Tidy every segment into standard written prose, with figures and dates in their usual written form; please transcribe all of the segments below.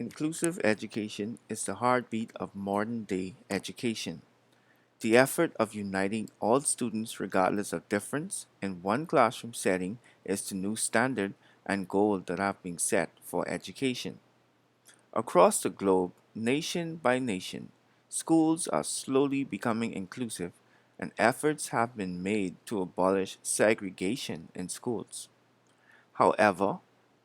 Inclusive education is the heartbeat of modern day education. The effort of uniting all students regardless of difference in one classroom setting is the new standard and goal that have been set for education. Across the globe, nation by nation, schools are slowly becoming inclusive and efforts have been made to abolish segregation in schools. However,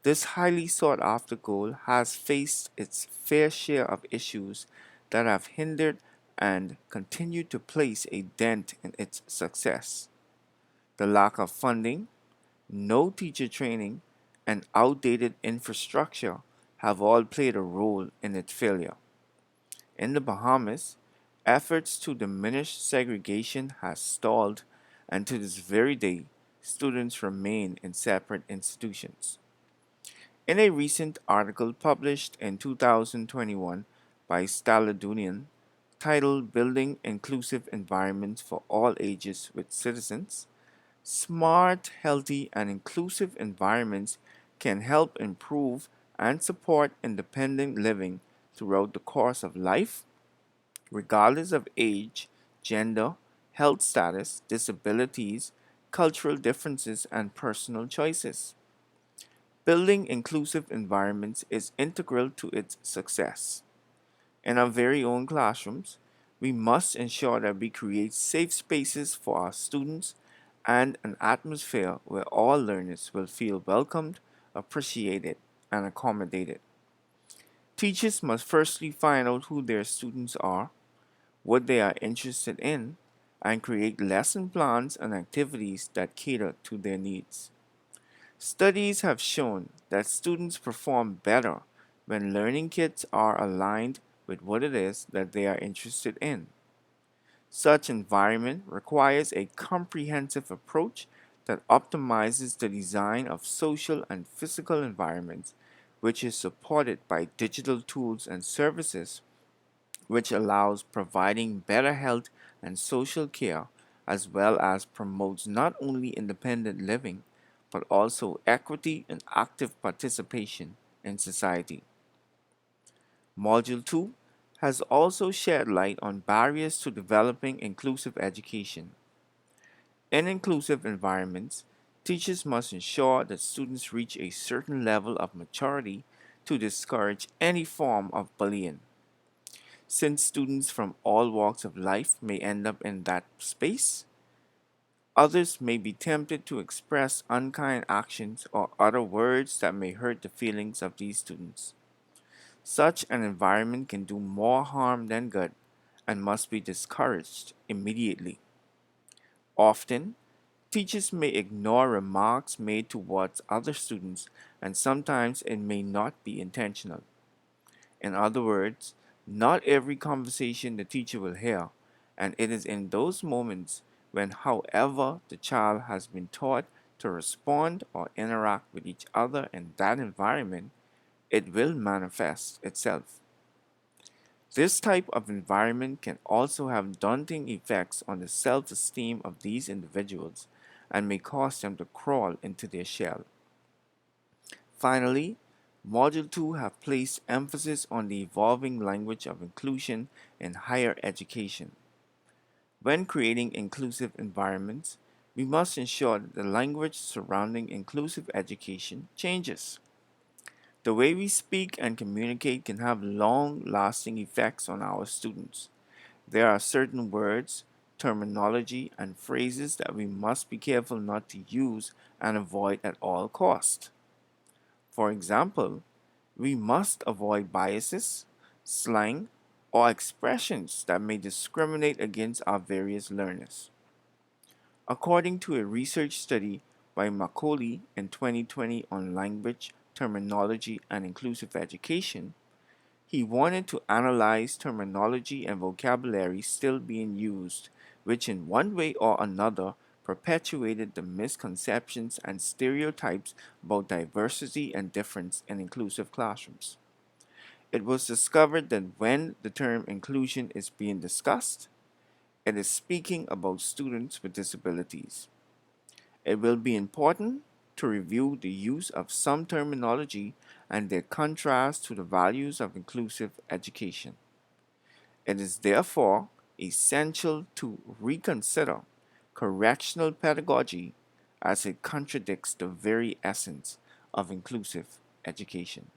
this highly sought after goal has faced its fair share of issues that have hindered and continue to place a dent in its success. The lack of funding, no teacher training, and outdated infrastructure have all played a role in its failure. In the Bahamas, efforts to diminish segregation has stalled, and to this very day, students remain in separate institutions. In a recent article published in 2021 by Staladunian titled Building Inclusive Environments for All Ages with Citizens, smart, healthy, and inclusive environments can help improve and support independent living throughout the course of life, regardless of age, gender, health status, disabilities, cultural differences, and personal choices. Building inclusive environments is integral to its success. In our very own classrooms, we must ensure that we create safe spaces for our students and an atmosphere where all learners will feel welcomed, appreciated, and accommodated. Teachers must firstly find out who their students are, what they are interested in, and create lesson plans and activities that cater to their needs. Studies have shown that students perform better when learning kits are aligned with what it is that they are interested in. Such environment requires a comprehensive approach that optimizes the design of social and physical environments, which is supported by digital tools and services, which allows providing better health and social care, as well as promotes not only independent living, but also equity and active participation in society. Module 2 has also shed light on barriers to developing inclusive education. In inclusive environments, teachers must ensure that students reach a certain level of maturity to discourage any form of bullying. Since students from all walks of life may end up in that space, others may be tempted to express unkind actions or utter words that may hurt the feelings of these students. Such an environment can do more harm than good and must be discouraged immediately. Often, teachers may ignore remarks made towards other students, and sometimes it may not be intentional. In other words, not every conversation the teacher will hear, and it is in those moments when, however, the child has been taught to respond or interact with each other in that environment, it will manifest itself. This type of environment can also have daunting effects on the self esteem of these individuals and may cause them to crawl into their shell. Finally, Module 2 have placed emphasis on the evolving language of inclusion in higher education. When creating inclusive environments, we must ensure that the language surrounding inclusive education changes. The way we speak and communicate can have long lasting effects on our students. There are certain words, terminology, and phrases that we must be careful not to use and avoid at all costs. For example, we must avoid biases, slang, or expressions that may discriminate against our various learners. According to a research study by Macaulay in 2020 on language, terminology, and inclusive education, he wanted to analyze terminology and vocabulary still being used, which in one way or another perpetuated the misconceptions and stereotypes about diversity and difference in inclusive classrooms. It was discovered that when the term inclusion is being discussed, it is speaking about students with disabilities. It will be important to review the use of some terminology and their contrast to the values of inclusive education. It is therefore essential to reconsider correctional pedagogy as it contradicts the very essence of inclusive education.